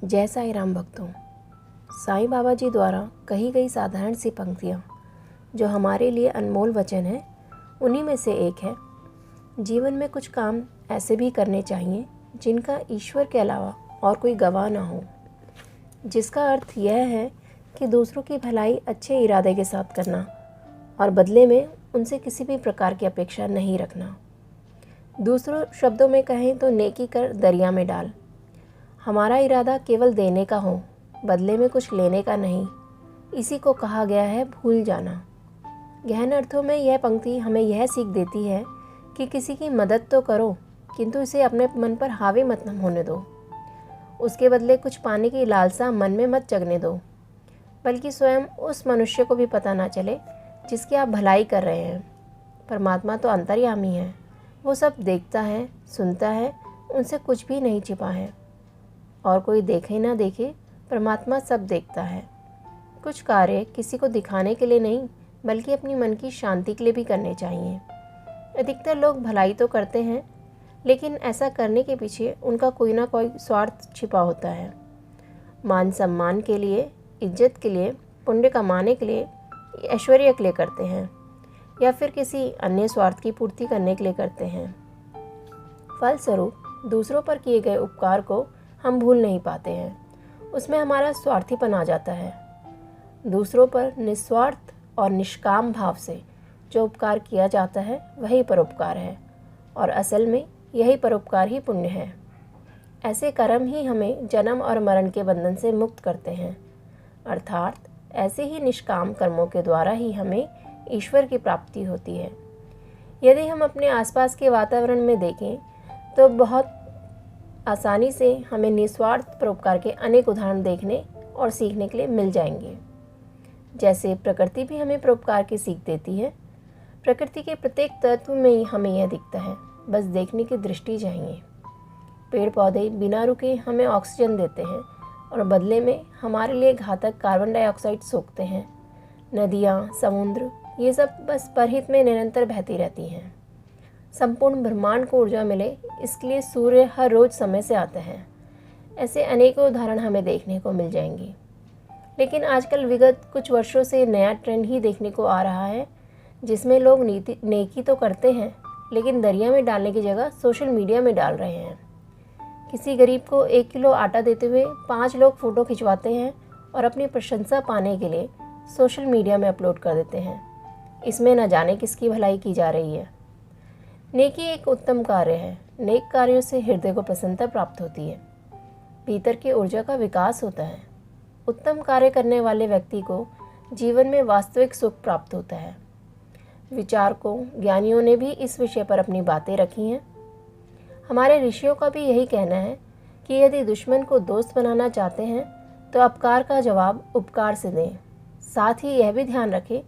जय साईं राम भक्तों। साईं बाबा जी द्वारा कही गई साधारण सी पंक्तियाँ जो हमारे लिए अनमोल वचन है, उन्हीं में से एक है, जीवन में कुछ काम ऐसे भी करने चाहिए जिनका ईश्वर के अलावा और कोई गवाह ना हो। जिसका अर्थ यह है कि दूसरों की भलाई अच्छे इरादे के साथ करना और बदले में उनसे किसी भी प्रकार की अपेक्षा नहीं रखना। दूसरों शब्दों में कहें तो नेकी कर दरिया में डाल। हमारा इरादा केवल देने का हो, बदले में कुछ लेने का नहीं। इसी को कहा गया है भूल जाना। गहन अर्थों में यह पंक्ति हमें यह सीख देती है कि किसी की मदद तो करो, किंतु इसे अपने मन पर हावी मत होने दो। उसके बदले कुछ पाने की लालसा मन में मत जगने दो, बल्कि स्वयं उस मनुष्य को भी पता ना चले जिसकी आप भलाई कर रहे हैं। परमात्मा तो अंतर्यामी है, वो सब देखता है, सुनता है, उनसे कुछ भी नहीं छिपा है। और कोई देखे ना देखे, परमात्मा सब देखता है। कुछ कार्य किसी को दिखाने के लिए नहीं, बल्कि अपनी मन की शांति के लिए भी करने चाहिए। अधिकतर लोग भलाई तो करते हैं, लेकिन ऐसा करने के पीछे उनका कोई ना कोई स्वार्थ छिपा होता है। मान सम्मान के लिए, इज्जत के लिए, पुण्य कमाने के लिए, ऐश्वर्य के लिए करते हैं, या फिर किसी अन्य स्वार्थ की पूर्ति करने के लिए करते हैं। फलस्वरूप दूसरों पर किए गए उपकार को हम भूल नहीं पाते हैं। उसमें हमारा स्वार्थीपन आ जाता है। दूसरों पर निस्वार्थ और निष्काम भाव से जो उपकार किया जाता है वही परोपकार है, और असल में यही परोपकार ही पुण्य है। ऐसे कर्म ही हमें जन्म और मरण के बंधन से मुक्त करते हैं। अर्थात ऐसे ही निष्काम कर्मों के द्वारा ही हमें ईश्वर की प्राप्ति होती है। यदि हम अपने आसपास के वातावरण में देखें तो बहुत आसानी से हमें निस्वार्थ परोपकार के अनेक उदाहरण देखने और सीखने के लिए मिल जाएंगे। जैसे प्रकृति भी हमें परोपकार की सीख देती है। प्रकृति के प्रत्येक तत्व में ही हमें यह दिखता है, बस देखने की दृष्टि चाहिए। पेड़ पौधे बिना रुके हमें ऑक्सीजन देते हैं और बदले में हमारे लिए घातक कार्बन डाइऑक्साइड सोखते हैं। नदियाँ, समुद्र, ये सब बस परहित में निरंतर बहती रहती हैं। संपूर्ण ब्रह्मांड को ऊर्जा मिले, इसके लिए सूर्य हर रोज समय से आता है। ऐसे अनेकों उदाहरण हमें देखने को मिल जाएंगे। लेकिन आजकल विगत कुछ वर्षों से नया ट्रेंड ही देखने को आ रहा है, जिसमें लोग नेकी तो करते हैं, लेकिन दरिया में डालने की जगह सोशल मीडिया में डाल रहे हैं। किसी गरीब को 1 किलो आटा देते हुए 5 लोग फ़ोटो खिंचवाते हैं और अपनी प्रशंसा पाने के लिए सोशल मीडिया में अपलोड कर देते हैं। इसमें न जाने किसकी भलाई की जा रही है। नेकी एक उत्तम कार्य है। नेक कार्यों से हृदय को प्रसन्नता प्राप्त होती है, भीतर की ऊर्जा का विकास होता है। उत्तम कार्य करने वाले व्यक्ति को जीवन में वास्तविक सुख प्राप्त होता है। विचारकों, ज्ञानियों ने भी इस विषय पर अपनी बातें रखी हैं। हमारे ऋषियों का भी यही कहना है कि यदि दुश्मन को दोस्त बनाना चाहते हैं तो अपकार का जवाब उपकार से दें। साथ ही यह भी ध्यान रखें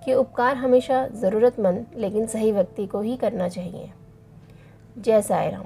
कि उपकार हमेशा ज़रूरतमंद लेकिन सही व्यक्ति को ही करना चाहिए। जय साईं राम।